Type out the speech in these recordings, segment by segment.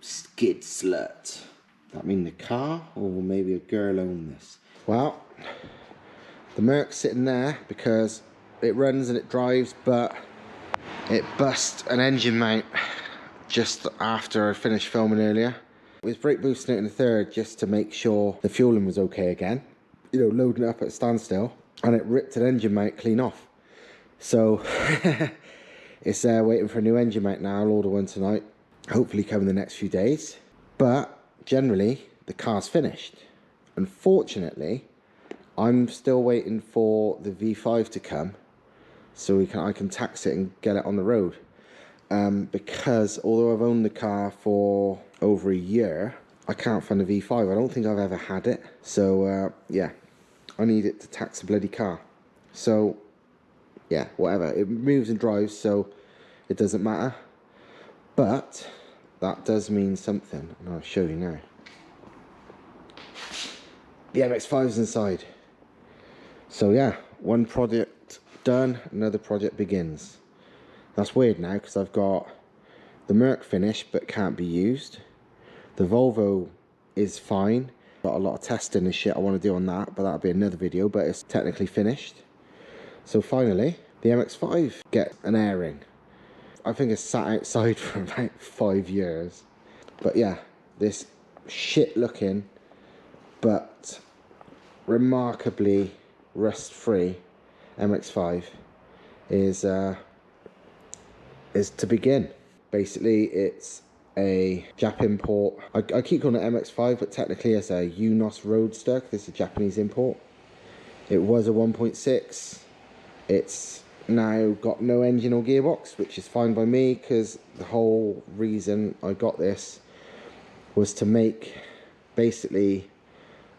skid slut. That mean the car, or will maybe a girl own this? Well, the Merc's sitting there because it runs and it drives, but it bust an engine mount just after I finished filming earlier. I was brake boosting it in the third just to make sure the fueling was okay again. You know, loading it up at standstill, and it ripped an engine mount clean off. So it's waiting for a new engine mount now. I'll order one tonight, hopefully come in the next few days. But generally, the car's finished. Unfortunately, I'm still waiting for the V5 to come so I can tax it and get it on the road. Because although I've owned the car for over a year, I can't find a V5. I don't think I've ever had it. So yeah, I need it to tax the bloody car. So yeah, whatever. It moves and drives, so it doesn't matter. But that does mean something, and I'll show you now. The MX5's inside. So yeah, one project done, another project begins. That's weird now because I've got the Merc finished but can't be used. The Volvo is fine. Got a lot of testing and shit I want to do on that, but that'll be another video, but it's technically finished. So finally, the MX5 get an airing. I think it's sat outside for about 5 years. But yeah, this shit looking but remarkably rust-free MX5 is to begin. Basically, it's a Jap import. I keep calling it MX5, but technically it's a Eunos Roadster. This is a Japanese import. It was a 1.6. It's now got no engine or gearbox, which is fine by me because the whole reason I got this was to make basically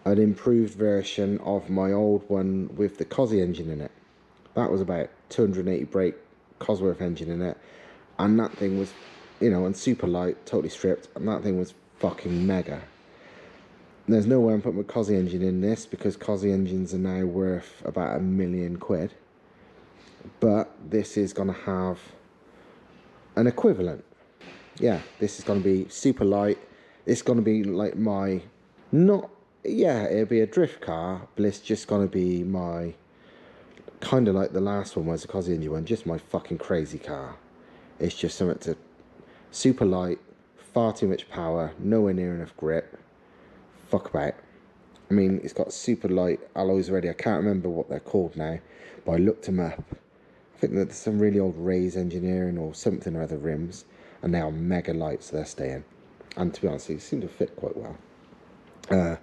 an improved version of my old one with the Cossie engine in it. That was about 280 brake Cosworth engine in it, and that thing was, you know, and super light, totally stripped, and that thing was fucking mega. There's no way I'm putting my Cossie engine in this because Cossie engines are now worth about £1 million. But this is going to have an equivalent. Yeah, this is going to be super light. It's going to be like my, not, yeah, it'll be a drift car, but it's just going to be my, kind of like the last one was, the Cossie engine one, just my fucking crazy car. It's just something to, super light, far too much power, nowhere near enough grip. Fuck about. I mean, it's got super light alloys already. I can't remember what they're called now, but I looked them up. I think that there's some really old Ray's engineering or something or other rims, and they are mega light, so they're staying. And to be honest, they seem to fit quite well. I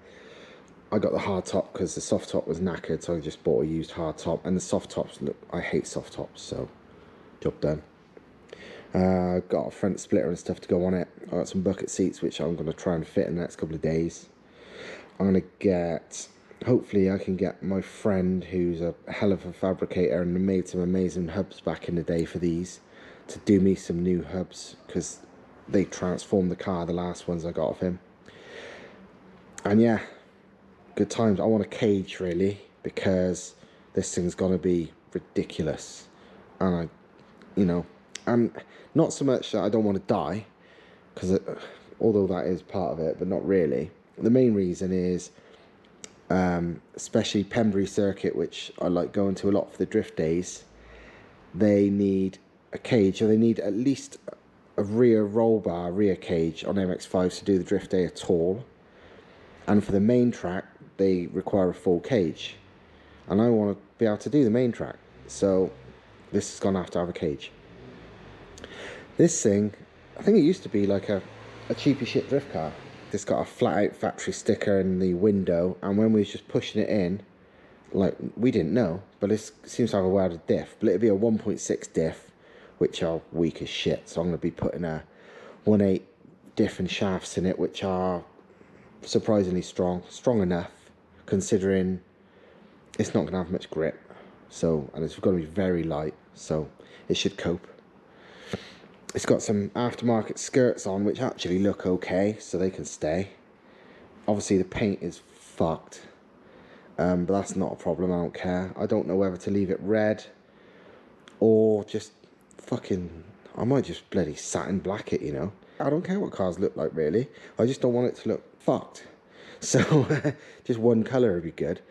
got the hard top because the soft top was knackered, so I just bought a used hard top. And the soft tops, look, I hate soft tops, so job done. Got a front splitter and stuff to go on it. I got some bucket seats which I'm going to try and fit in the next couple of days. I'm going to get, hopefully I can get my friend who's a hell of a fabricator and made some amazing hubs back in the day for these, to do me some new hubs because they transformed the car, the last ones I got off him. And yeah, good times. I want a cage really because this thing's going to be ridiculous. And I, you know, and not so much that I don't want to die, because although that is part of it, but not really. The main reason is, especially Pembury Circuit, which I like going to a lot for the drift days, they need a cage, or they need at least a rear roll bar, rear cage on MX5s to do the drift day at all. And for the main track, they require a full cage. And I want to be able to do the main track. So this is going to have a cage. This thing, I think it used to be like a cheapy shit drift car. It's got a flat out factory sticker in the window, and when we was just pushing it in, like, we didn't know, but it seems to have a welded diff, but it'd be a 1.6 diff, which are weak as shit, so I'm going to be putting a 1.8 diff and shafts in it, which are surprisingly strong enough, considering it's not going to have much grip, so, and it's going to be very light, so it should cope. It's got some aftermarket skirts on which actually look okay, so they can stay. Obviously the paint is fucked, but that's not a problem, I don't care. I don't know whether to leave it red or just fucking, I might just bloody satin black it, you know. I don't care what cars look like, really. I just don't want it to look fucked. So just one colour would be good.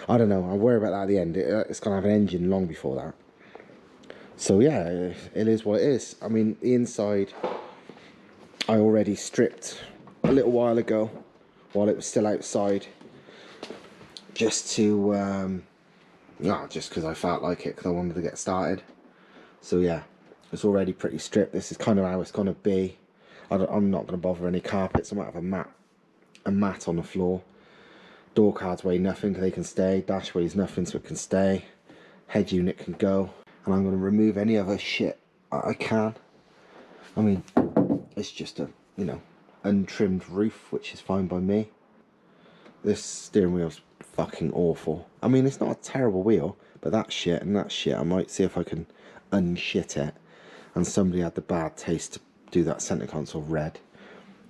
I don't know, I'll worry about that at the end. It's going to have an engine long before that. So yeah, it is what it is. I mean, the inside I already stripped a little while ago while it was still outside, just to just because I felt like it, because I wanted to get started. So yeah, it's already pretty stripped. This is kind of how it's going to be. I'm not going to bother any carpets. I might have a mat on the floor. Door cards weigh nothing, they can stay. Dash weighs nothing, so it can stay. Head unit can go. And I'm going to remove any other shit I can. I mean, it's just a, you know, untrimmed roof, which is fine by me. This steering wheel's fucking awful. I mean, it's not a terrible wheel, but that shit and that shit, I might see if I can unshit it. And somebody had the bad taste to do that centre console red.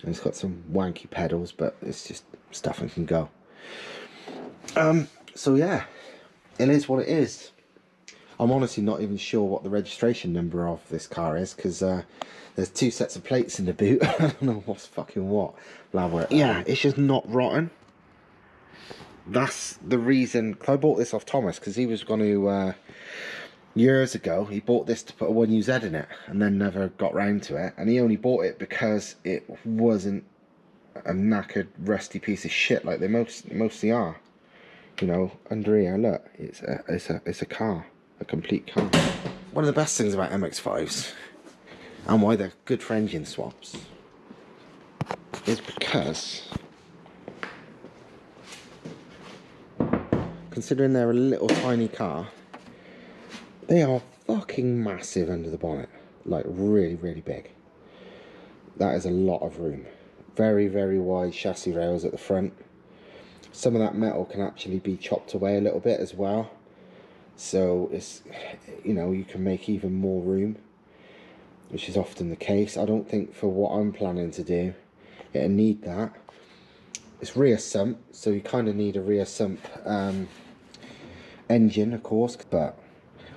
And it's got some wanky pedals, but it's just stuff that can go. So yeah, it is what it is. I'm honestly not even sure what the registration number of this car is, because there's 2 sets of plates in the boot. I don't know what's fucking what. Yeah, it's just not rotten. That's the reason, cause I bought this off Thomas, because he was going to, years ago, he bought this to put a 1UZ in it, and then never got round to it. And he only bought it because it wasn't a knackered, rusty piece of shit like they mostly are. You know, under here, look, it's a car. A complete car. One of the best things about MX5s, and why they're good for engine swaps, is because, considering they're a little tiny car, they are fucking massive under the bonnet. Like really, really big. That is a lot of room. Very, very wide chassis rails at the front. Some of that metal can actually be chopped away a little bit as well. So it's, you know, you can make even more room, which is often the case. I don't think for what I'm planning to do, it'll need that. It's rear sump, so you kind of need a rear sump engine, of course, but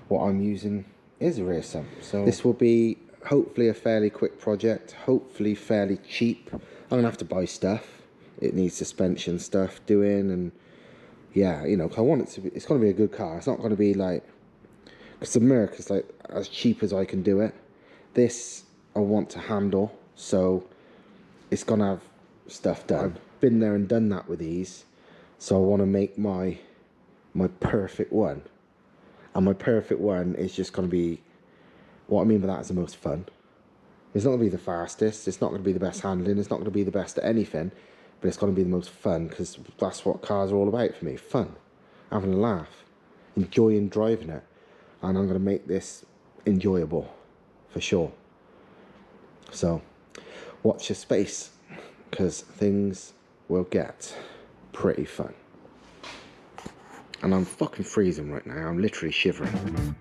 what I'm using is a rear sump. So this will be hopefully a fairly quick project, hopefully fairly cheap. I'm gonna have to buy stuff. It needs suspension stuff doing, and yeah, you know, I want it to be, it's going to be a good car. It's not going to be like, because the Merc is like as cheap as I can do it. This I want to handle, so it's going to have stuff done. I've been there and done that with these, so I want to make my perfect one. And my perfect one is just going to be, what I mean by that is the most fun. It's not going to be the fastest, it's not going to be the best handling, it's not going to be the best at anything, but it's going to be the most fun, because that's what cars are all about for me. Fun, having a laugh, enjoying driving it, and I'm going to make this enjoyable for sure. So watch your space, because things will get pretty fun. And I'm fucking freezing right now. I'm literally shivering.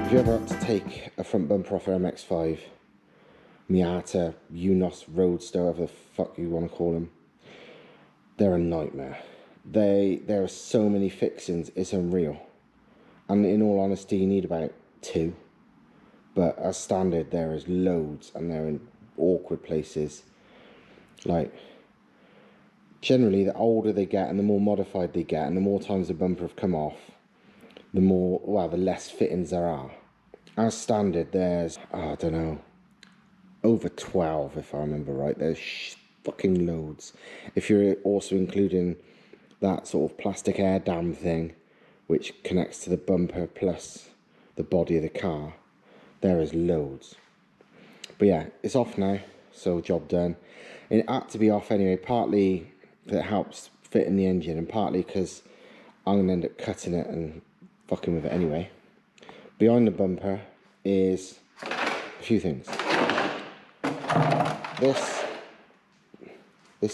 If you ever have to take a front bumper off an MX5, Miata, Eunos Roadster, whatever the fuck you want to call them, they're a nightmare. There are so many fixings, it's unreal. And in all honesty, you need about 2. But as standard, there is loads, and they're in awkward places. Like, generally, the older they get and the more modified they get, and the more times the bumper have come off, the more, well, the less fittings there are. As standard, there's, I don't know, over 12 if I remember right. There's fucking loads. If you're also including that sort of plastic air dam thing, which connects to the bumper plus the body of the car, there is loads. But yeah, it's off now, so job done. It had to be off anyway, partly because it helps fit in the engine, and partly because I'm going to end up cutting it and fucking with it anyway. Behind the bumper is a few things. This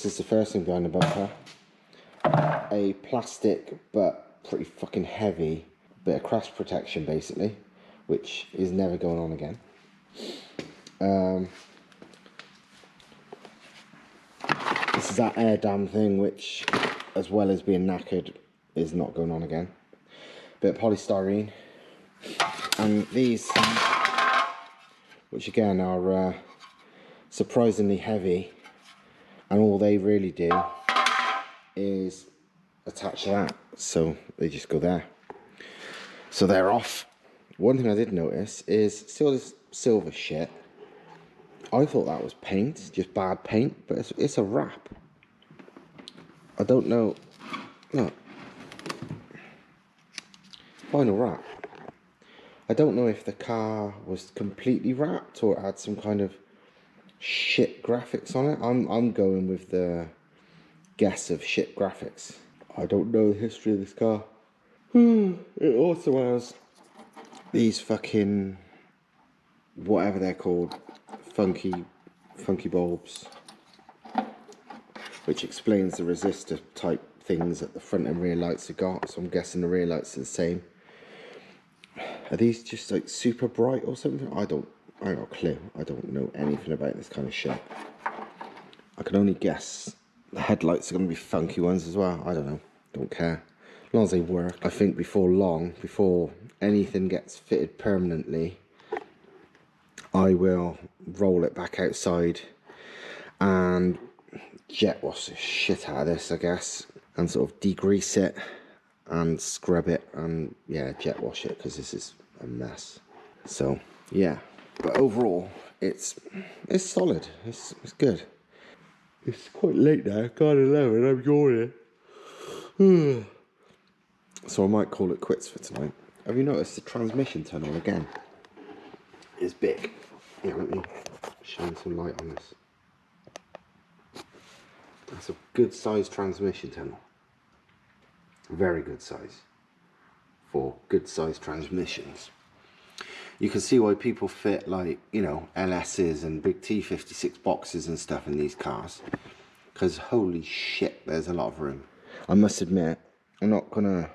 is the first thing behind the bumper. A plastic but pretty fucking heavy bit of crash protection basically, which is never going on again. This is that air dam thing, which, as well as being knackered, is not going on again. Bit of polystyrene, and these, which again are surprisingly heavy, and all they really do is attach to that, so they just go there. So they're off. One thing I did notice is still this silver shit. I thought that was paint, just bad paint, but it's a wrap. I don't know. Look. Vinyl wrap. I don't know if the car was completely wrapped or it had some kind of shit graphics on it. I'm going with the guess of shit graphics. I don't know the history of this car. It also has these fucking, whatever they're called, funky bulbs, which explains the resistor type things that the front and rear lights have got. So I'm guessing the rear lights are the same. Are these just like super bright or something? I ain't got a clue. I don't know anything about this kind of shit. I can only guess the headlights are going to be funky ones as well. I don't know. Don't care. As long as they work. I think before long, before anything gets fitted permanently, I will roll it back outside and jet wash the shit out of this, I guess, and sort of degrease it and scrub it and, yeah, jet wash it, because this is a mess. So yeah, but overall it's solid. It's good. It's quite late now, 11, I'm yawning. So I might call it quits for tonight. Have you noticed the transmission tunnel again is big? Yeah, let me shine some light on this. That's a good size transmission tunnel. Very good size for good size transmissions. You can see why people fit, like, you know, LS's and big T56 boxes and stuff in these cars, because holy shit, there's a lot of room. I must admit, I'm not gonna,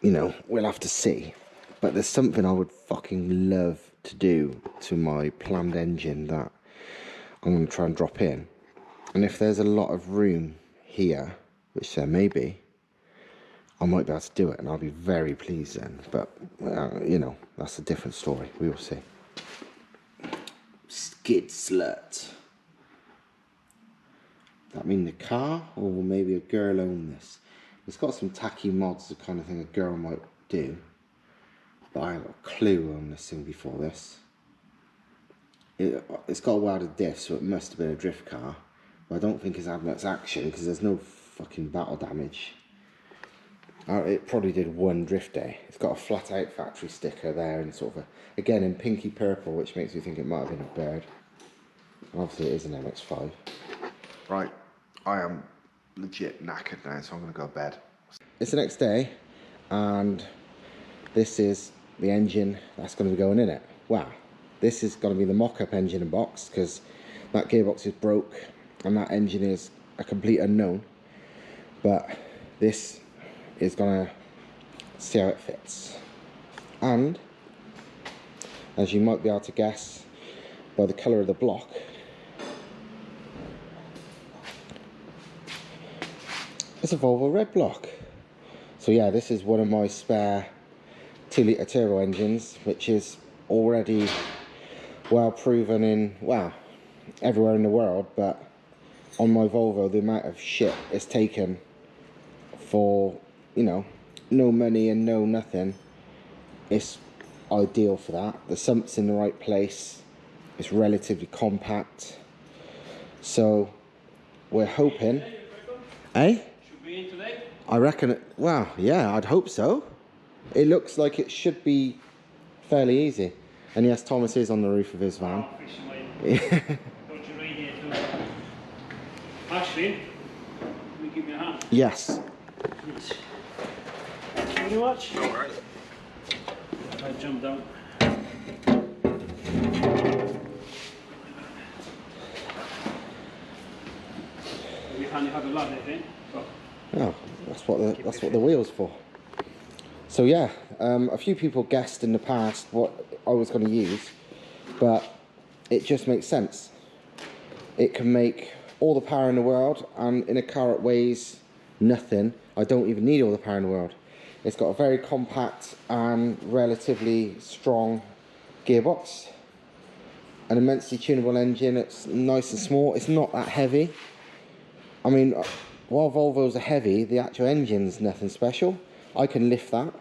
you know, we'll have to see, but there's something I would fucking love to do to my planned engine that I'm going to try and drop in. And if there's a lot of room here, which there may be, I might be able to do it, and I'll be very pleased then. But, you know, that's a different story. We will see. Skid slut. That mean the car, or will maybe a girl own this? It's got some tacky mods, the kind of thing a girl might do. But I haven't got a clue on this thing before this. It's got a welded diff, so it must have been a drift car. But I don't think it's had much action, because there's no fucking battle damage. It probably did one drift day. It's got a flat out factory sticker there, and sort of again in pinky purple, which makes me think it might have been a bird. Obviously it is an MX5. Right, I am legit knackered now, so I'm going to go to bed. It's the next day, and this is the engine that's going to be going in it. Wow, this is going to be the mock-up engine and box, because that gearbox is broke and that engine is a complete unknown. But this is going to see how it fits. And as you might be able to guess by the colour of the block, it's a Volvo red block. So yeah, this is one of my spare 2-litre turbo engines, which is already well proven in, well, everywhere in the world. But on my Volvo, the amount of shit it's taken for, you know, no money and no nothing, it's ideal for that. The sump's in the right place, it's relatively compact, so we're hoping, eh? Should be in today? I reckon it, well, yeah, I'd hope so. It looks like it should be fairly easy. And yes, Thomas is on the roof of his van. Actually, will you give me a hand? Yes. Thank you very much. Alright. I jump down. hand you have a ladder in, but Oh, that's what the wheel's for. So yeah, a few people guessed in the past what I was going to use, but it just makes sense. It can make all the power in the world, and in a car that weighs nothing, I don't even need all the power in the world. It's got a very compact and relatively strong gearbox, an immensely tunable engine. It's nice and small. It's not that heavy. I mean, while Volvos are heavy, the actual engine's nothing special. I can lift that.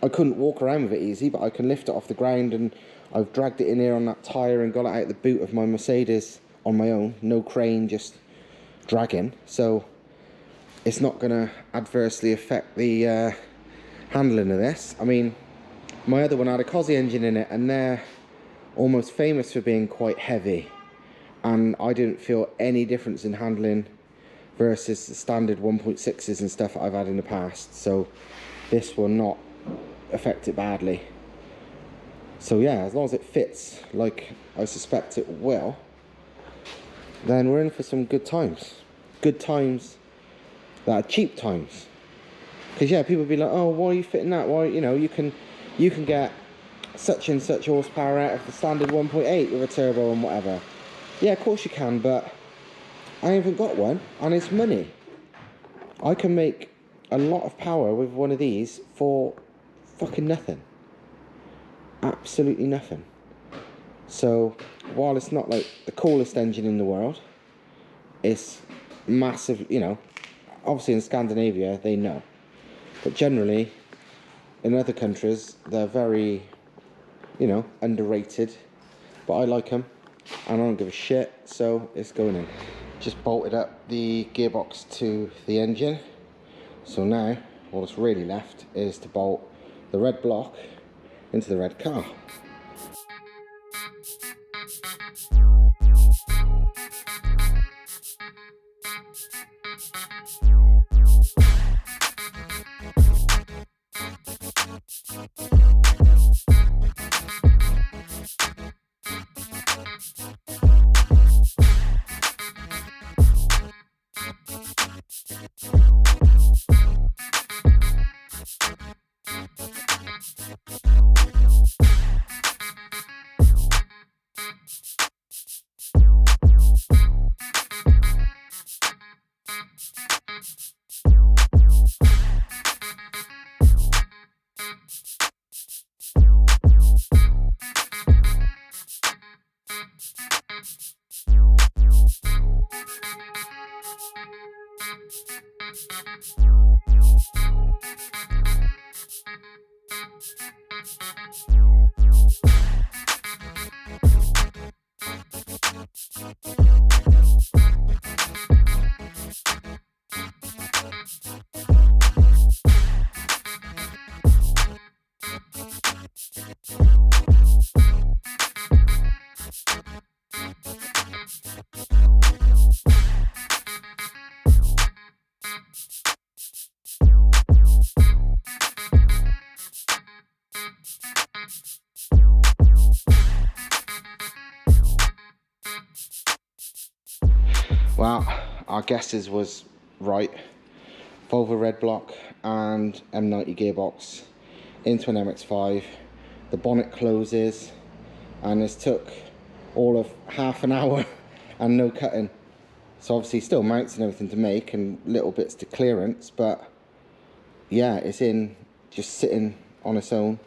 I couldn't walk around with it easy, but I can lift it off the ground, and I've dragged it in here on that tyre and got it out the boot of my Mercedes on my own. No crane, just dragging. So it's not going to adversely affect the handling of this. I mean, my other one had a Cossie engine in it, and they're almost famous for being quite heavy, and I didn't feel any difference in handling versus the standard 1.6s and stuff that I've had in the past. So this will not affect it badly. So yeah, as long as it fits like I suspect it will, then we're in for some good times. Good times that are cheap times. Because yeah, people be like, oh, why are you fitting that? Why, you know, you can get such and such horsepower out of the standard 1.8 with a turbo and whatever. Yeah, of course you can, but I haven't got one, and it's money. I can make a lot of power with one of these for fucking nothing. Absolutely nothing. So while it's not like the coolest engine in the world, it's massive, you know. Obviously in Scandinavia they know, but generally in other countries they're very, you know, underrated. But I like them, and I don't give a shit, so it's going in. Just bolted up the gearbox to the engine, so now all that's really left is to bolt the red block into the red car. Well, our guesses was right. Volvo red block and M90 gearbox into an MX5. The bonnet closes, and this took all of half an hour and no cutting. So obviously still mounts and everything to make and little bits to clearance, but yeah, it's in, just sitting on its own.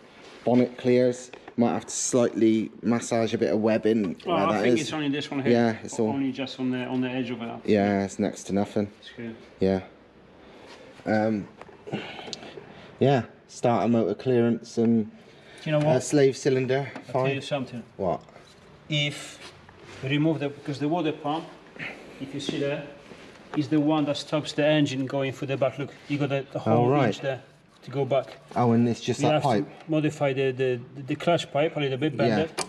Bonnet clears. Might have to slightly massage a bit of webbing. Well, I think it's only this one here. Yeah, it's all only just on the edge of it. Yeah, it's next to nothing. It's good. Yeah. Yeah, starter motor clearance and Do you know what? slave cylinder. I'll tell you Fine. something. What? If we remove because the water pump, if you see there, is the one that stops the engine going through the back. Look, you got the whole right. inch there to go back. Oh, and it's just You that have pipe. to modify the clutch pipe a little bit, bend Yeah. it.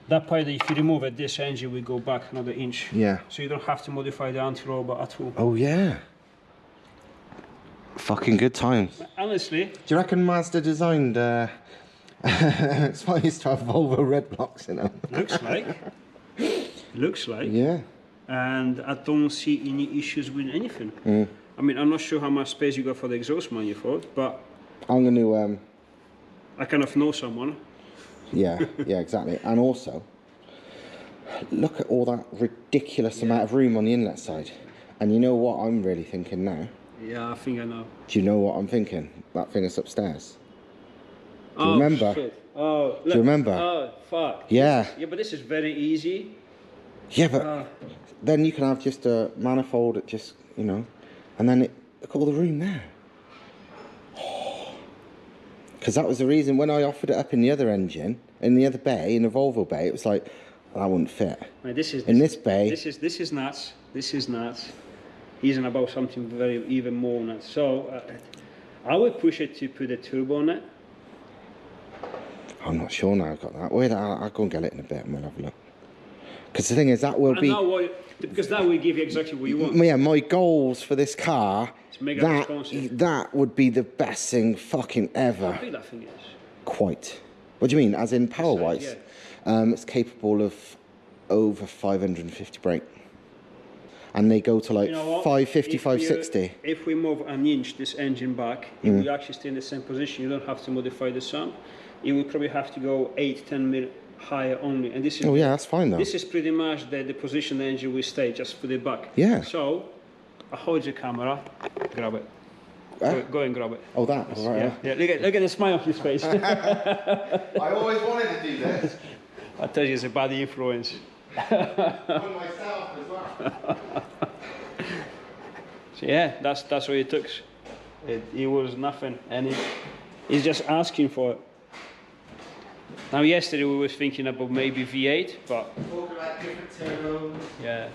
That pipe, if you remove it, this engine will go back another inch. Yeah. So you don't have to modify the anti-roll at all. Oh yeah. Fucking good times. Honestly, Do you reckon Mazda designed MX5s to have Volvo red blocks in them? looks like. Looks like. Yeah. and I don't see any issues with anything. I mean, I'm not sure how much space you got for the exhaust manifold, but I'm going to... I kind of know someone. Yeah, yeah, exactly. And also, look at all that ridiculous amount of room on the inlet side. And you know what I'm really thinking now? Yeah, I think I know. Do you know what I'm thinking? That thing is upstairs. Do you Oh, remember? shit. Oh, look. Do you remember? Oh, fuck. Yeah. Yeah, but this is very easy. Yeah, but then you can have just a manifold that just, you know, and then look at all the room there. Because that was the reason when I offered it up in the other engine, in the other bay, in the Volvo bay, it was like, well, that wouldn't fit. Right, in this bay. This is nuts. This is nuts. Isn't about something very even more nuts. So I would push it to put a turbo on it. I'm not sure now I've got that. Wait, I'll go and get it in a bit and we'll have a look. Because the thing is, that will be... because that will give you exactly what you want. Yeah, my goals for this car, It's mega responsive. that would be the best thing fucking ever. How big that thing is? Quite. What do you mean, as in power-wise? Yeah. It's capable of over 550 brake. And they go to like 550, 560. If we move an inch this engine back, it will actually stay in the same position. You don't have to modify the sump. It will probably have to go 8-10 mil higher only. And this is... Oh yeah, that's fine though. This is pretty much the position the engine will stay, just put it back. Yeah. So, I hold your camera, grab it. Go and grab it. Oh, that? Yes, Right, yeah. Look at the smile on his face. I always wanted to do this. I tell you, it's a bad influence. On myself as well. So yeah, that's what it took. It was nothing, and he's just asking for it. Now yesterday we were thinking about maybe V8, but Talk about different turbos. yeah,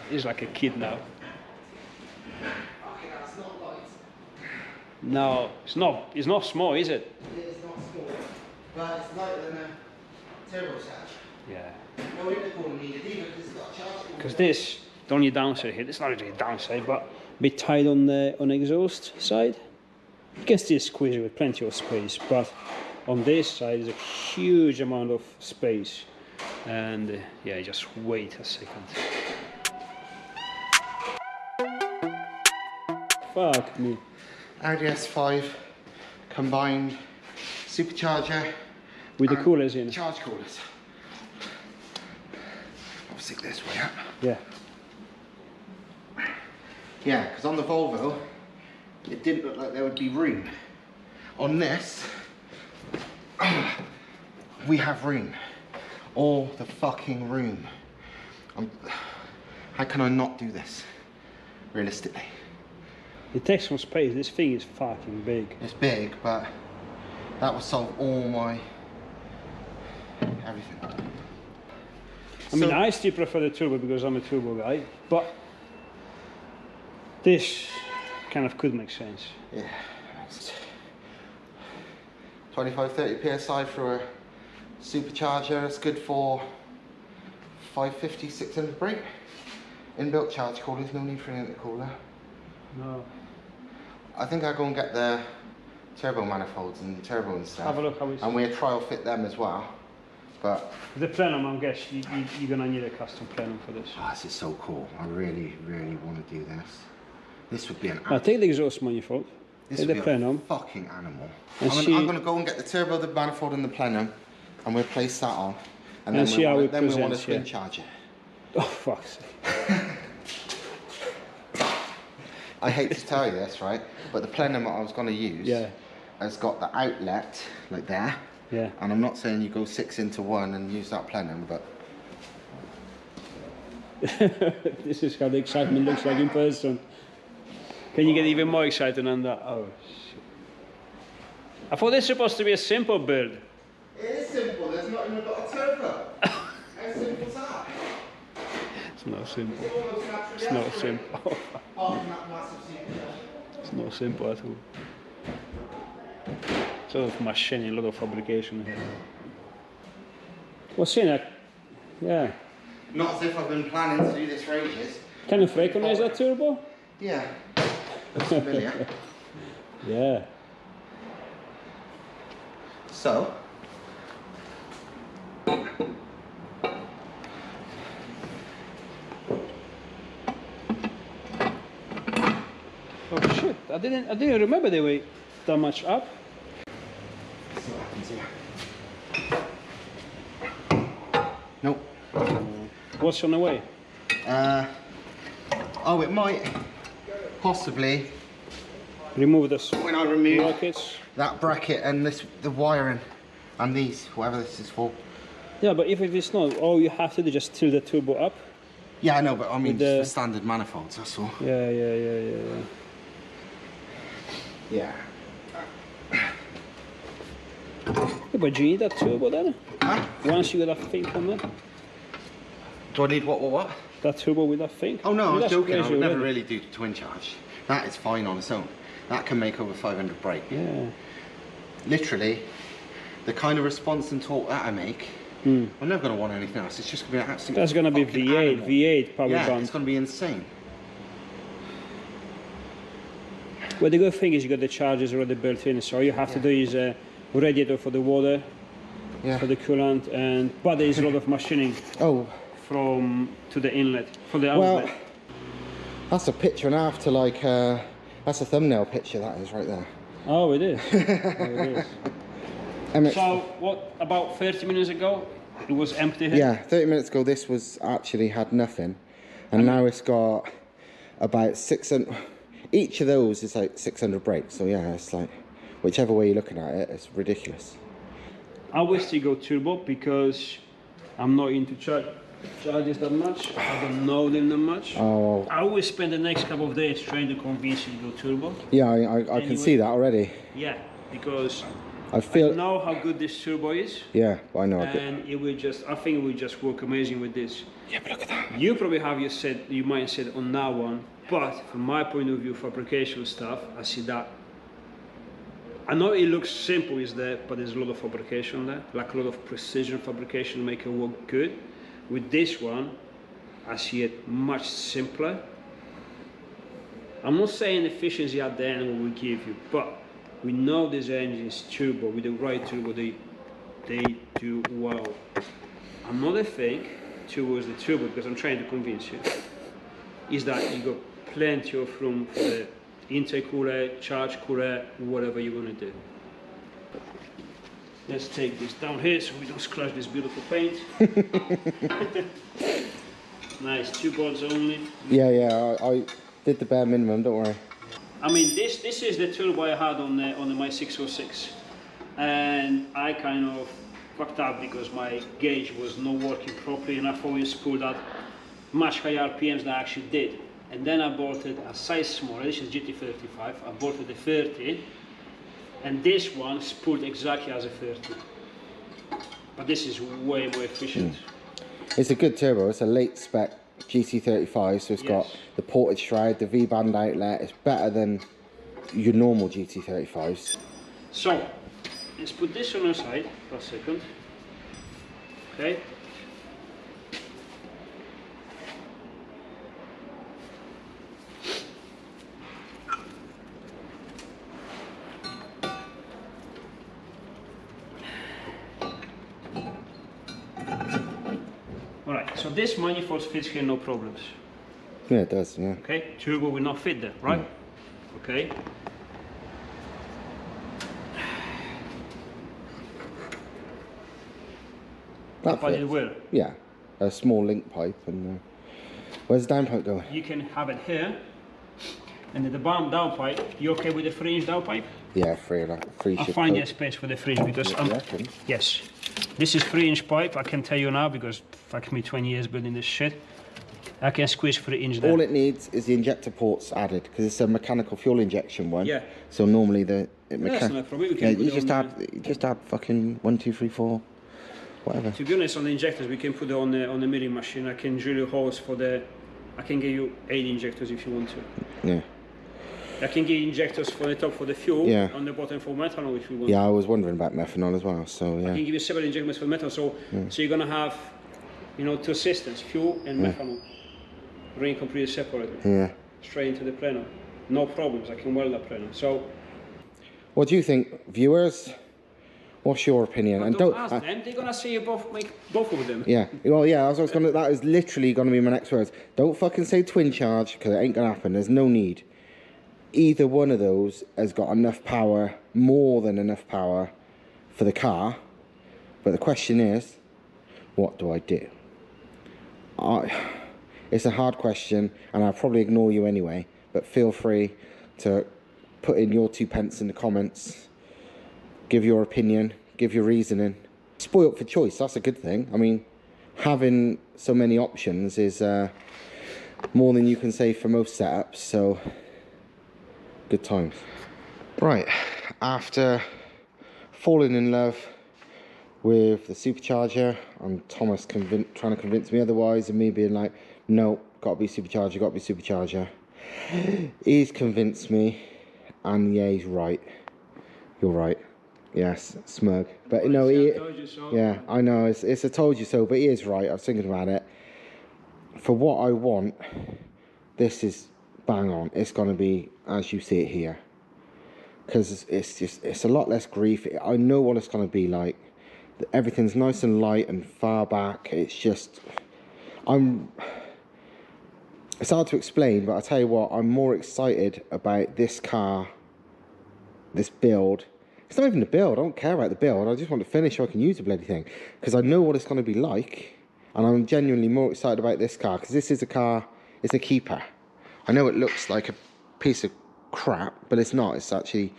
he's like a kid now. Okay, that's not light. No, it's not. It's not small, is it? It is not small, but it's lighter than a turbocharger. Yeah. No intercooler needed either because it's got a charge. Because this, the only downside here, it's not really a downside, but a bit tight on the exhaust side. You can still squeeze it with plenty of space, but on this side is a huge amount of space. And yeah, just wait a second. Fuck me. Audi S5 combined supercharger With the coolers in. charge coolers. I'll stick this way up. Yeah. Yeah, because on the Volvo, it didn't look like there would be room. On this, we have room. All the fucking room. How can I not do this, realistically? It takes some space. This thing is fucking big. It's big, but that will solve all my everything. I mean, I still prefer the turbo because I'm a turbo guy, but this kind of could make sense. Yeah. 25-30 psi for a supercharger. It's good for 550, 600 brake. Inbuilt charge coolers, no need for an intercooler. No. I think I'll go and get the turbo manifolds and turbo and stuff. Have a look how it's... And we'll trial fit them as well. But the plenum, I guess you're gonna need a custom plenum for this. oh, this is so cool. I really, really want to do this. This would be an Now take the exhaust manifold. this Take would the be plenum. a fucking animal. And I'm see- going to go and get the turbo, the manifold and the plenum and we'll place that on. And And then see how it we want a presents, twin yeah. charger. Oh fuck's sake. I hate to tell you this, right? But the plenum that I was going to use has got the outlet like there. Yeah. And I'm not saying you go 6 into 1 and use that plenum, but This is how the excitement looks like in person. Can you get even more excited than that? Oh shit. I thought this was supposed to be a simple build. it is simple. There's not even got a turbo. How simple is that? It's not simple. It's almost naturally It's not aspirated. simple. Apart from that massive supercharger. It's not simple at all. It's a lot of machining, a lot of fabrication here. What's in it? Yeah. Not as if I've been planning to do this for ages. Can you recognize that turbo? Yeah. That's familiar. Yeah. So, good. I didn't remember they were that much up. Let's see what happens here. Nope. What's on the way? Oh, it might possibly Remove this when I remove brackets. that bracket and the wiring and these, whatever this is for. Yeah, but if it's not, all you have to do is just tilt the turbo up. Yeah, I know, but I mean With just the standard manifolds, that's all. Yeah. Yeah. Yeah, but do you need that turbo then? Huh? Once you got that thing on there? Do I need what? That turbo with that thing? Oh no, I was that's joking. I crazy would never already. really do twin charge. That is fine on its own. That can make over 500 brake. Yeah. Literally, the kind of response and torque that I make, I'm never going to want anything else. It's just going to be an absolute That's going to be fucking V8, animal. V8 power Yeah, band. it's going to be insane. Well, the good thing is you got the chargers already built in, so all you have to do is a radiator for the water, for the coolant, but there is a lot of machining to the inlet, for the outlet. Well, that's a picture and a half to like, that's a thumbnail picture that is right there. Oh, it is. It is. So, what, about 30 minutes ago, it was empty here? Yeah, 30 minutes ago this was actually had nothing, and now it's got about 600, each of those is like 600 brakes, so yeah, it's like, whichever way you're looking at it, it's ridiculous. I wish to go turbo because I'm not into charges that much. I don't know them that much. Oh. I will spend the next couple of days trying to convince you to go turbo. Yeah, I can see that already. Yeah, because I know how good this turbo is. Yeah, I know. And it will just, I think it will just work amazing with this. Yeah, but look at that. You probably have your mindset on that one, but from my point of view, fabrication stuff, I see that. I know it looks simple, is there, but there's a lot of fabrication there, like a lot of precision fabrication to make it work good. With this one, I see it much simpler. I'm not saying efficiency at the end will give you, but we know this engine is turbo. With the right turbo, they do well. Another thing towards the turbo, because I'm trying to convince you, is that you got plenty of room for the intake cooler, charge cooler, whatever you want to do. Let's take this down here so we don't scratch this beautiful paint. Nice, 2 boards only. Yeah, I did the bare minimum, don't worry. I mean, this is the turbo I had on my 606, and I kind of fucked up because my gauge was not working properly, and I thought it spooled at much higher RPMs than I actually did. And then I bought it a size smaller. This is GT35. I bought it a 30, and this one spooled exactly as a 30. But this is way more efficient. It's a good turbo. It's a late spec GT35, so it's got the ported shroud, the V-band outlet. It's better than your normal GT35s. So, let's put this on our side for a second. Okay. Alright, so this manifold fits here, no problems. Yeah, it does, yeah. Okay, turbo will not fit there, right? Okay. That But fits. it will. Yeah, a small link pipe and where's the downpipe going? You can have it here, and then the downpipe. You okay with the 3-inch downpipe? Yeah, free I'll find you a space for the 3-inch because yes, this is 3-inch pipe. I can tell you now because fuck me, 20 years building this shit. I can squeeze 3-inch there. All it needs is the injector ports added because it's a mechanical fuel injection one. Yeah. So normally the that's no problem. We yeah, can you just add fucking 1, 2, 3, 4, whatever. To be honest, on the injectors we can put it on the milling machine. I can drill holes for the. I can give you 8 injectors if you want to. Yeah. I can give you injectors for the top for the fuel. Yeah. On the bottom for methanol if you want. Yeah, I was wondering about methanol as well. So yeah. I can give you separate injectors for methanol. So you're gonna have, 2 systems: fuel and methanol. Running completely separated. Yeah. Straight into the plano. No problems. I can weld that plano. So. What do you think, viewers? What's your opinion? And don't ask them. They're gonna say you both make both of them. Yeah. Well, yeah. That is literally gonna be my next words. Don't fucking say twin charge because it ain't gonna happen. There's no need. either one of those has got enough power, more than enough power for the car. But the question is, what do I do? It's a hard question, and I'll probably ignore you anyway, but feel free to put in your 2 pence in the comments, give your opinion, give your reasoning. Spoiled for choice, that's a good thing. I mean, having so many options is more than you can say for most setups, so good times. Right, after falling in love with the supercharger and Thomas trying to convince me otherwise, and me being like, no, gotta be supercharger, gotta be supercharger, he's convinced me, and yeah, he's right. You're right. Yes, smug. But no, yeah, I know, it's a told you so, but he is right. I was thinking about it. For what I want, this is bang on. It's going to be as you see it here. Because it's a lot less grief. I know what it's going to be like. Everything's nice and light and far back. It's just, it's hard to explain, but I'll tell you what, I'm more excited about this car, this build. It's not even the build, I don't care about the build, I just want to finish so I can use the bloody thing. Because I know what it's going to be like, and I'm genuinely more excited about this car, because this is a car, it's a keeper. I know it looks like a piece of crap, but it's not. It's actually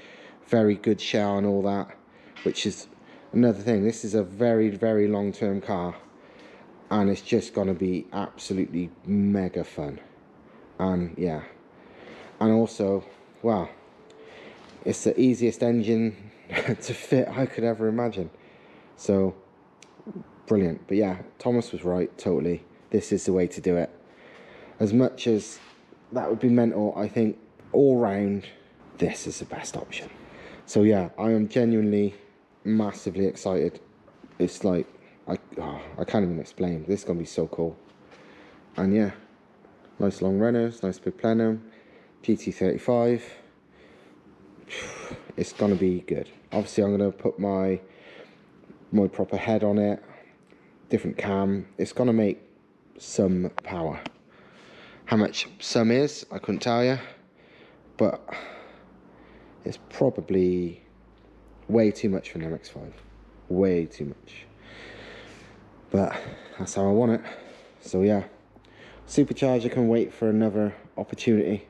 very good shell and all that, which is another thing. This is a very, very long-term car, and it's just going to be absolutely mega fun. And yeah, and also, wow, it's the easiest engine to fit I could ever imagine. So brilliant. But yeah, Thomas was right, totally. This is the way to do it. As much as that would be mental, I think all round this is the best option. So yeah, I am genuinely massively excited. It's like I can't even explain. This is gonna be so cool. And yeah, nice long runners, nice big plenum, GT35. It's gonna be good. Obviously I'm gonna put my proper head on it, different cam. It's gonna make some power. How much some is, I couldn't tell you, but it's probably way too much for an MX5. Way too much. But that's how I want it. So yeah, supercharger can wait for another opportunity.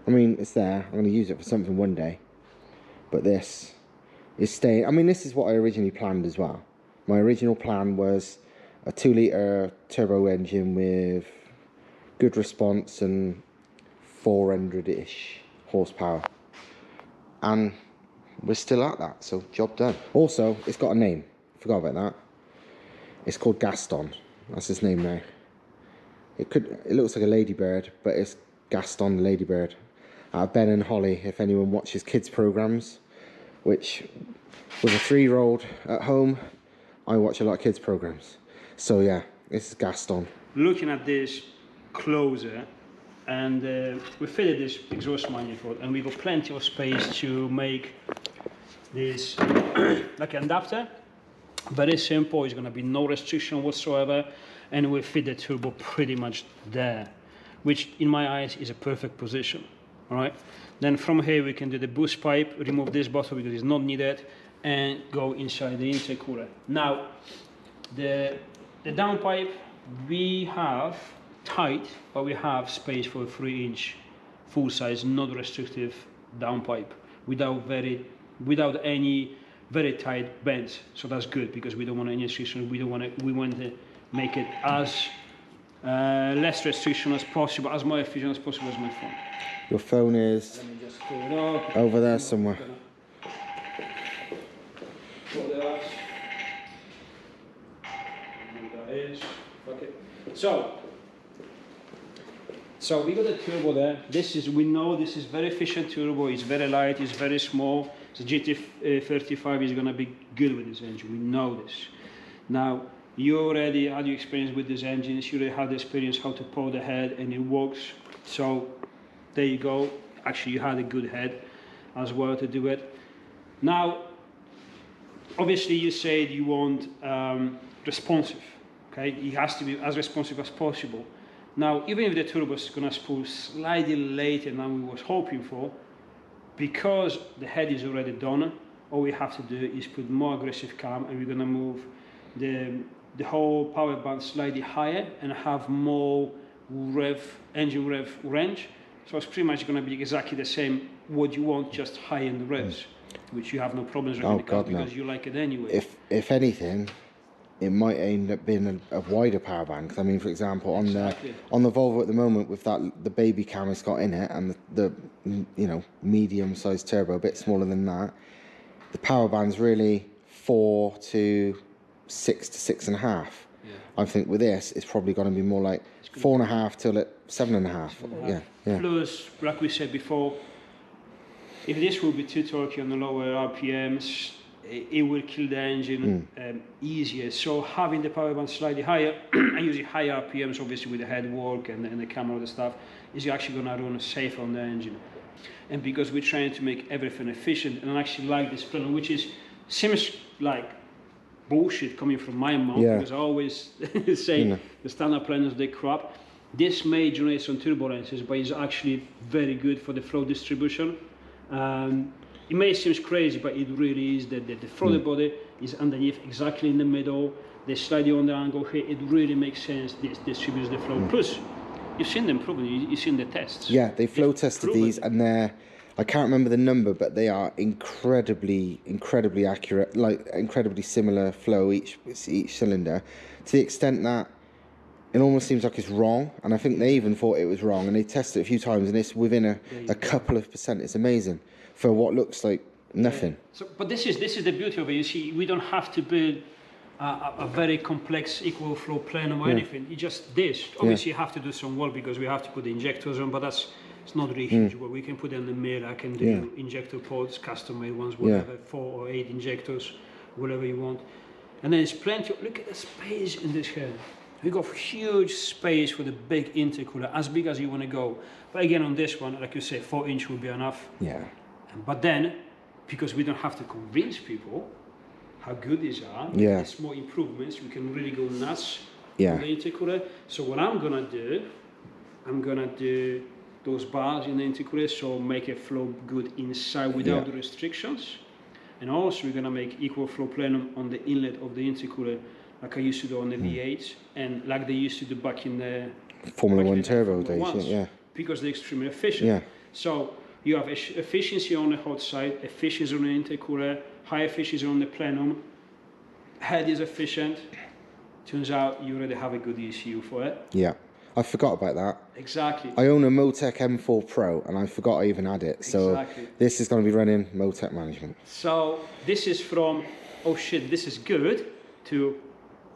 I mean, it's there. I'm going to use it for something one day. But this is staying. I mean, this is what I originally planned as well. My original plan was a 2-litre turbo engine with good response and 400-ish horsepower. And we're still at that, so job done. Also, it's got a name. Forgot about that. It's called Gaston. That's his name now. It looks like a ladybird, but it's Gaston the ladybird. Ben and Holly, if anyone watches kids programs, which with a 3-year-old at home, I watch a lot of kids programs. So yeah, this is Gaston. Looking at this closer, and we fitted this exhaust manifold, and we got plenty of space to make this like an adapter. Very simple. It's going to be no restriction whatsoever, and we fit the turbo pretty much there, which in my eyes is a perfect position. All right. Then from here we can do the boost pipe, remove this bottle because it's not needed, and go inside the intercooler. Now, the downpipe we have tight, but we have space for a 3-inch full size, not restrictive downpipe without any very tight bends. So that's good because we don't want any restriction. We want to make it as less restriction as possible, as more efficient as possible as my phone. Your phone is Let me just pull it up. over there somewhere. So we got a turbo there. We know this is very efficient turbo. It's very light. It's very small. So GT35 is gonna be good with this engine. We know this. Now you already had your experience with this engine. You already had the experience how to pull the head, and it works. So there you go. Actually, you had a good head as well to do it. Now, obviously, you said you want responsive. Okay, it has to be as responsive as possible. Now, even if the turbo is going to spool slightly later than we was hoping for, because the head is already done, all we have to do is put more aggressive cam, and we're going to move the whole power band slightly higher and have more engine rev range. So it's pretty much going to be exactly the same what you want, just high end revs, which you have no problems with in the car because you like it anyway. If anything, it might end up being a wider power band. 'Cause I mean, for example, on the Volvo at the moment, with the baby cam it's got in it, and the you know, medium sized turbo, a bit smaller than that, the power band's really 4 to 6 to 6.5. I think with this, it's probably going to be more like 4.5 till 7.5. Yeah. Plus, like we said before, if this will be too torquey on the lower RPMs, it will kill the engine easier. So having the power band slightly higher and using higher RPMs, obviously with the head work and the camera and the stuff, is actually going to run safer on the engine. And because we're trying to make everything efficient, and I actually like this plan, which seems like bullshit coming from my mouth, because I always say the standard planners, they crap. This may generate some turbulences, but it's actually very good for the flow distribution. It may seem crazy, but it really is. The throttle body is underneath, exactly in the middle. They slightly on the angle here. It really makes sense. This distributes the flow. Plus, you've seen them proven. You've seen the tests. Yeah, they flow tested these, and I can't remember the number, but they are incredibly accurate, like incredibly similar flow each cylinder, to the extent that it almost seems like it's wrong. And I think they even thought it was wrong, and they tested it a few times, and it's within a couple of percent. It's amazing for what looks like nothing. So, but this is the beauty of it. You see, we don't have to build a very complex equal flow plan or anything. It's just this. Obviously, you have to do some work because we have to put the injectors on, but it's not really huge work. We can put in the mirror. I can do injector ports, custom made ones, whatever, 4 or 8 injectors, whatever you want. And then it's plenty. Look at the space in this head. We got huge space for the big intercooler, as big as you want to go. But again, on this one, like you say, 4-inch will be enough. Yeah. But then, because we don't have to convince people how good these are, small improvements, we can really go nuts on the intercooler. So what I'm gonna do those bars in the intercooler, so make it flow good inside without the restrictions. And also we're gonna make equal flow plenum on the inlet of the intercooler, like I used to do on the V8s, and like they used to do back in the Formula 1 turbo days, because they're extremely efficient. So you have efficiency on the hot side, efficiency on the intercooler, high efficiency on the plenum, head is efficient. Turns out you already have a good ECU for it. Yeah, I forgot about that. Exactly. I own a Motec M4 Pro, and I forgot I even had it. So this is going to be running Motec management. So this is from, oh shit, this is good, to,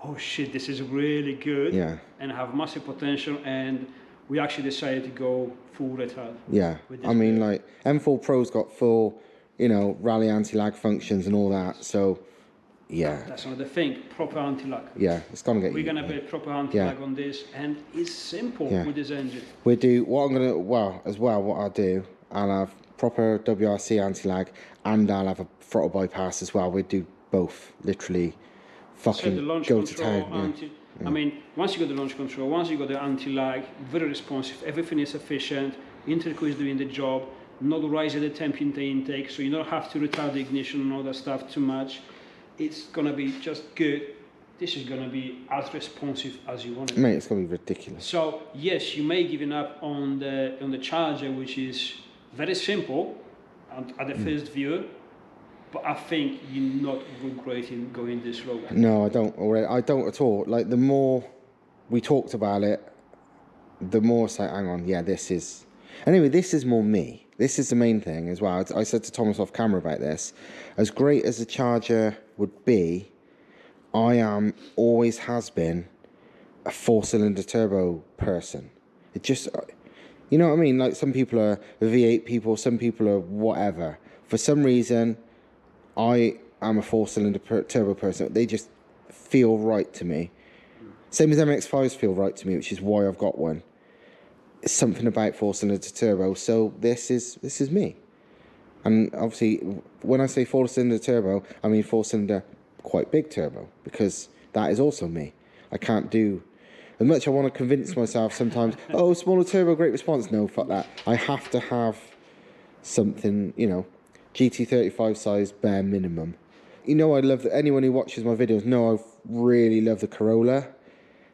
oh shit, this is really good, and have massive potential, and we actually decided to go full retard. Yeah, I mean, like, M4 Pro's got full, you know, rally anti-lag functions and all that, so, That's another thing, proper anti-lag. Yeah, it's gonna get. We're gonna build proper anti-lag on this, and it's simple with this engine. We do, what I'll do, I'll have proper WRC anti-lag, and I'll have a throttle bypass as well. We do both, literally, fucking go to town. I mean, once you got the launch control, once you got the anti-lag, very responsive, everything is efficient, intercooler is doing the job, not rising the temp in the intake, so you don't have to retard the ignition and all that stuff too much. It's gonna be just good. This is gonna be as responsive as you want it. Mate, it's gonna be ridiculous. So yes, you may give up on the charger, which is very simple at the first view. But I think you're not regretting going this road. No, I don't already. I don't at all. Like, the more we talked about it, the more it's like, hang on, this is... Anyway, this is more me. This is the main thing as well. I said to Thomas off camera about this. As great as the charger would be, I always has been a 4-cylinder turbo person. It just... You know what I mean? Like, some people are V8 people, some people are whatever. For some reason... I am a 4-cylinder turbo person. They just feel right to me. Same as MX5s feel right to me, which is why I've got one. It's something about 4-cylinder turbo, so this is me. And obviously, when I say 4-cylinder turbo, I mean 4-cylinder quite big turbo, because that is also me. I can't do As much as I want to convince myself sometimes, oh, smaller turbo, great response. No, fuck that. I have to have something, you know, GT35 size bare minimum. You know, I love that. Anyone who watches my videos know I really love the Corolla.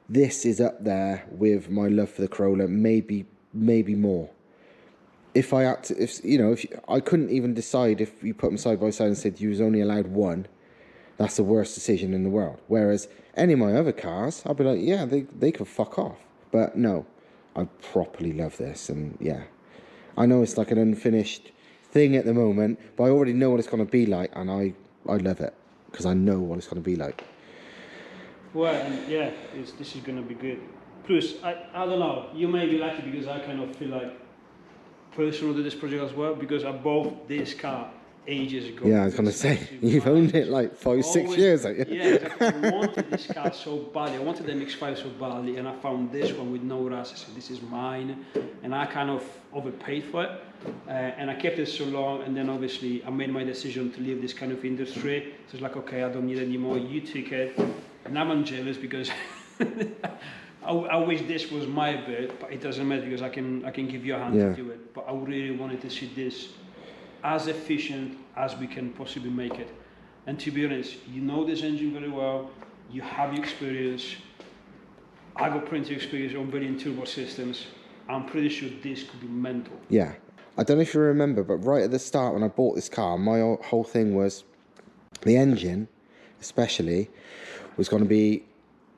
This is up there with my love for the Corolla, maybe more. If I had to, if I couldn't even decide if you put them side by side and said you was only allowed one, that's the worst decision in the world. Whereas any of my other cars, I'd be like, yeah, they could fuck off. But no, I properly love this, and yeah, I know it's like an unfinished thing at the moment, but I already know what it's going to be like, and I love it because I know what it's going to be like. Well, and yeah, this is going to be good. Plus, I don't know, you may be lucky because I kind of feel like personal to this project as well, because I bought this car ages ago. Yeah, I was going to say, you've owned it like 5-6 years, haven't you? Yeah, exactly. I wanted this car so badly. I wanted the MX5 so badly, and I found this one with no rust. I said, this is mine, and I kind of overpaid for it, and I kept it so long, and then obviously I made my decision to leave this kind of industry. So it's like, okay, I don't need it anymore. You took it, and I'm jealous because I wish this was my bit, but it doesn't matter because I can give you a hand to do it. But I really wanted to see this as efficient as we can possibly make it. And to be honest, you know this engine very well, you have experience, I got plenty of experience on building turbo systems. I'm pretty sure this could be mental. Yeah, I don't know if you remember, but right at the start when I bought this car, my whole thing was the engine, especially, was going to be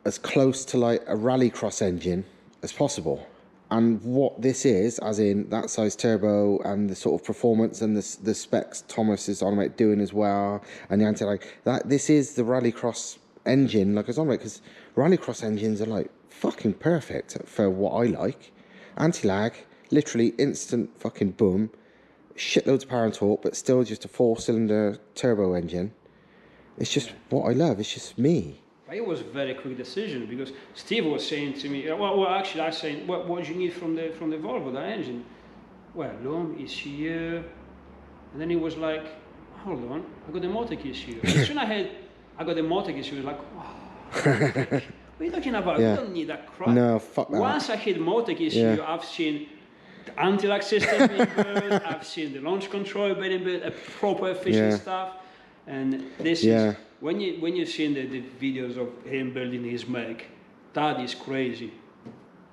as close to like a rallycross engine as possible. And what this is, as in that size turbo and the sort of performance and the specs Thomas is on about doing as well, and the anti-lag, this is the rallycross engine, like I was on about, because rallycross engines are like fucking perfect for what I like. Anti-lag, literally instant fucking boom, shitloads of power and torque, but still just a 4-cylinder turbo engine. It's just what I love. It's just me. It was a very quick decision because Steve was saying to me, well actually I was saying, what do you need from the Volvo, that engine? Well, long ECU, and then he was like, hold on, I got the Motec ECU. As soon as I got the Motec ECU, he was like, wow, what are you talking about? Yeah. You don't need that crap. No, fuck that. Once I hit Motec ECU, I've seen the anti-lag system being built, I've seen the launch control being built, a proper efficient stuff, and this is, when you've seen the videos of him building his Merc, that is crazy,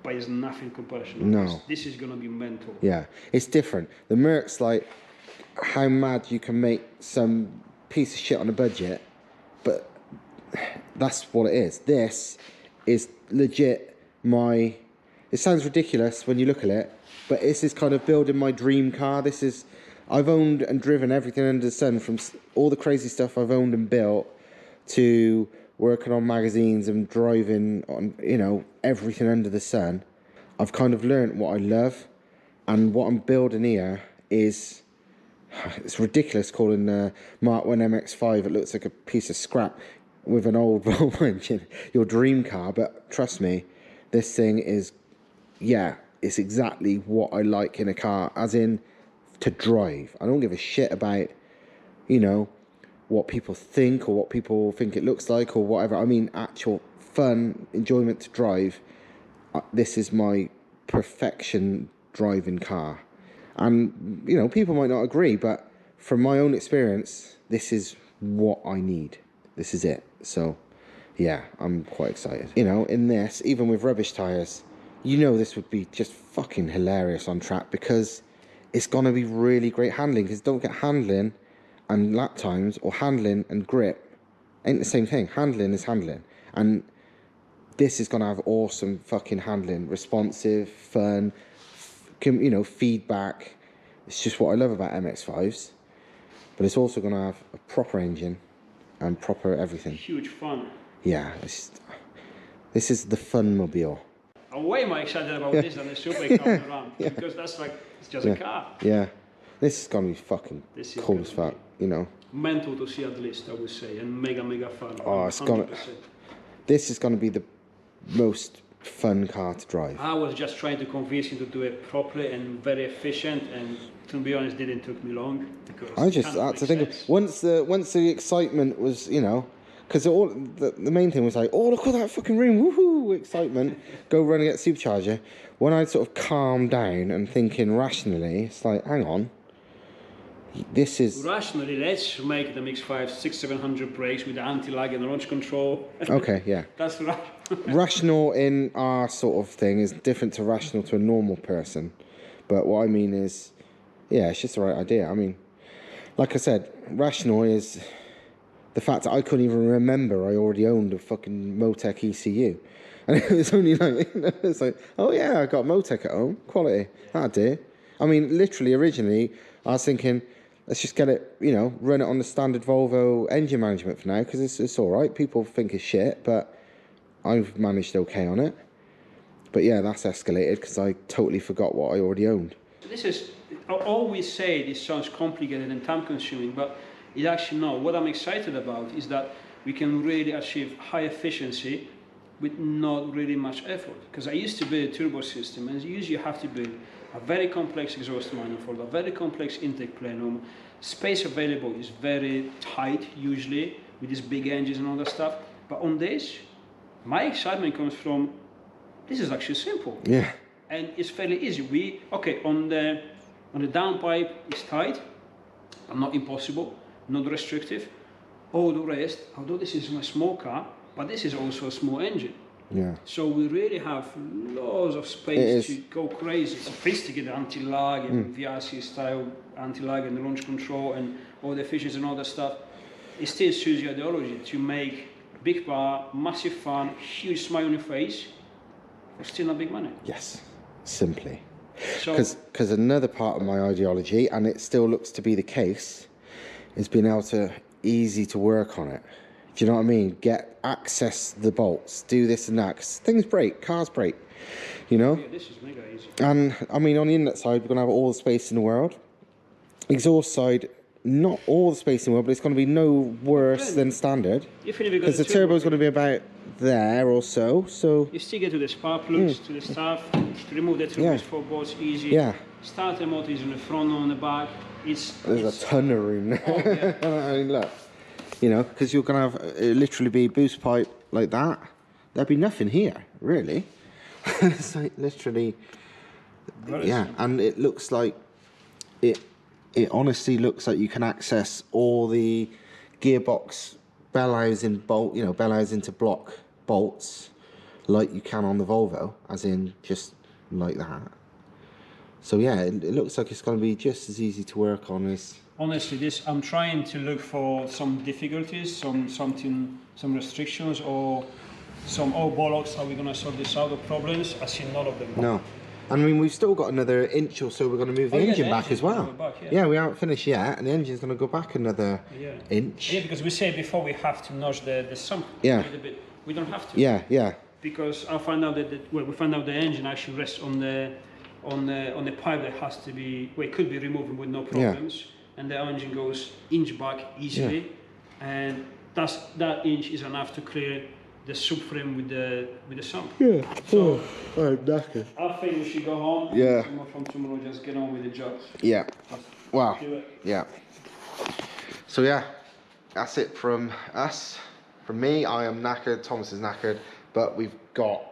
but it's nothing comparison. No. This is gonna be mental. Yeah, it's different. The Merc's like how mad you can make some piece of shit on a budget, but that's what it is. This is legit it sounds ridiculous when you look at it, but this is kind of building my dream car. I've owned and driven everything under the sun, from all the crazy stuff I've owned and built to working on magazines and driving on, everything under the sun. I've kind of learned what I love, and what I'm building here is, it's ridiculous calling the Mark 1 MX5, it looks like a piece of scrap with an old Volvo engine, your dream car, but trust me, this thing is, it's exactly what I like in a car, as in to drive. I don't give a shit about, what people think or what people think it looks like or whatever. I mean, actual fun, enjoyment to drive. This is my perfection driving car. And, people might not agree, but from my own experience, this is what I need. This is it. So, yeah, I'm quite excited. In this, even with rubbish tyres, this would be just fucking hilarious on track, because it's going to be really great handling, because don't get handling and lap times, or handling and grip ain't the same thing. Handling is handling, and this is going to have awesome fucking handling, responsive, fun, feedback. It's just what I love about MX5s, but it's also going to have a proper engine and proper everything. Huge fun. Yeah, this is the fun mobile. I'm way more excited about this than the supercar around, because that's like, it's just a car. Yeah, this is gonna be fucking cool as fuck, Mental to see, at least, I would say, and mega fun. Oh, it's 100%. This is gonna be the most fun car to drive. I was just trying to convince him to do it properly and very efficient, and to be honest, didn't took me long, because I just had to think of, once the excitement was, because the main thing was like, oh, look at that fucking room, woohoo, excitement, go run and get supercharger. When I'd sort of calm down and thinking rationally, it's like, hang on, this is... Rationally, let's make the MX5 600-700 brakes with the anti-lag and the launch control. Okay, yeah. That's right. Rational in our sort of thing is different to rational to a normal person. But what I mean is, yeah, it's just the right idea. I mean, like I said, rational is the fact that I couldn't even remember I already owned a fucking Motec ECU. And it was only like, it's like, oh yeah, I got Motec at home, quality, that'd do. I mean, literally, originally, I was thinking, let's just get it, you know, run it on the standard Volvo engine management for now, because it's all right. People think it's shit, but I've managed okay on it. But yeah, that's escalated because I totally forgot what I already owned. This is, I always say this sounds complicated and time consuming, but it actually not. What I'm excited about is that we can really achieve high efficiency with not really much effort. Because I used to build a turbo system, and usually you have to build a very complex exhaust manifold, a very complex intake plenum. Space available is very tight usually with these big engines and all that stuff. But on this, my excitement comes from, this is actually simple. Yeah. And it's fairly easy. On the downpipe it's tight, but not impossible, not restrictive. All the rest, although this is a small car, but this is also a small engine. Yeah. So we really have loads of space to go crazy. It's space to get the anti-lag and VRC style anti-lag and the launch control and all the features and all that stuff. It still suits your ideology to make big power, massive fun, huge smile on your face, for still not big money. Yes, simply. So, Because another part of my ideology, and it still looks to be the case, is being able to easy to work on it. Do you know what I mean? Access the bolts, do this and that. 'Cause things break, cars break, you know? yeah, this is mega easy. And I mean, on the inlet side, we're going to have all the space in the world. Exhaust side, not all the space in the world, but it's going to be no worse than standard. Because the turbo is going to be about there or so. So you still get to the spark plugs, to the stuff, to remove the turbo 4 bolts easy. Yeah. Starter motor is on the front or on the back. There's a ton of room there. Oh, yeah. I mean, look, you know, because you're going to have it literally be boost pipe like that. There'd be nothing here, really. It's like literally, yeah. And it looks like it honestly looks like you can access all the gearbox bell housing bolt, you know, bell housing into block bolts like you can on the Volvo, as in just like that. So yeah, it looks like it's going to be just as easy to work on as... Honestly, I'm trying to look for some difficulties, some restrictions, or some bollocks. Are we going to sort this out? Or problems? I see none of them. No. I mean, we've still got another inch or so. We're going to move the engine back as well. Yeah, we haven't finished yet, and the engine's going to go back another inch. Yeah, because we said before we have to notch the sump a little bit. We don't have to. Yeah, yeah. Because I found out that we found out the engine actually rests on the pipe that has to be, it could be removed with no problems, and the engine goes inch back easily, and that inch is enough to clear the subframe with the sump. Yeah. So I'm knackered. I think we should go home. Yeah. From tomorrow, just get on with the job. Yeah. Wow. Do it. Yeah. So yeah, that's it from us. From me, I am knackered. Thomas is knackered, but we've got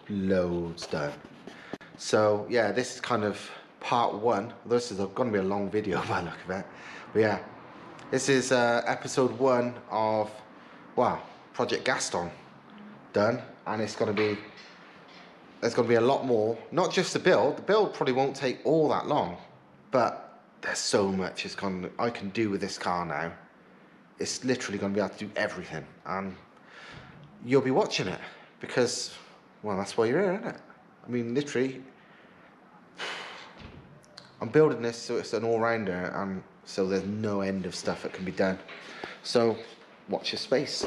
loads done. So yeah, this is kind of part one. This is going to be a long video by the look of it. But yeah, this is episode 1 of, wow, Project Gaston done, and it's going to be, there's going to be a lot more. Not just the build probably won't take all that long, but there's so much I can do with this car now. It's literally going to be able to do everything, and you'll be watching it because, well, that's why you're here, isn't it? I mean, literally, I'm building this so it's an all-rounder, and so there's no end of stuff that can be done. So watch your space.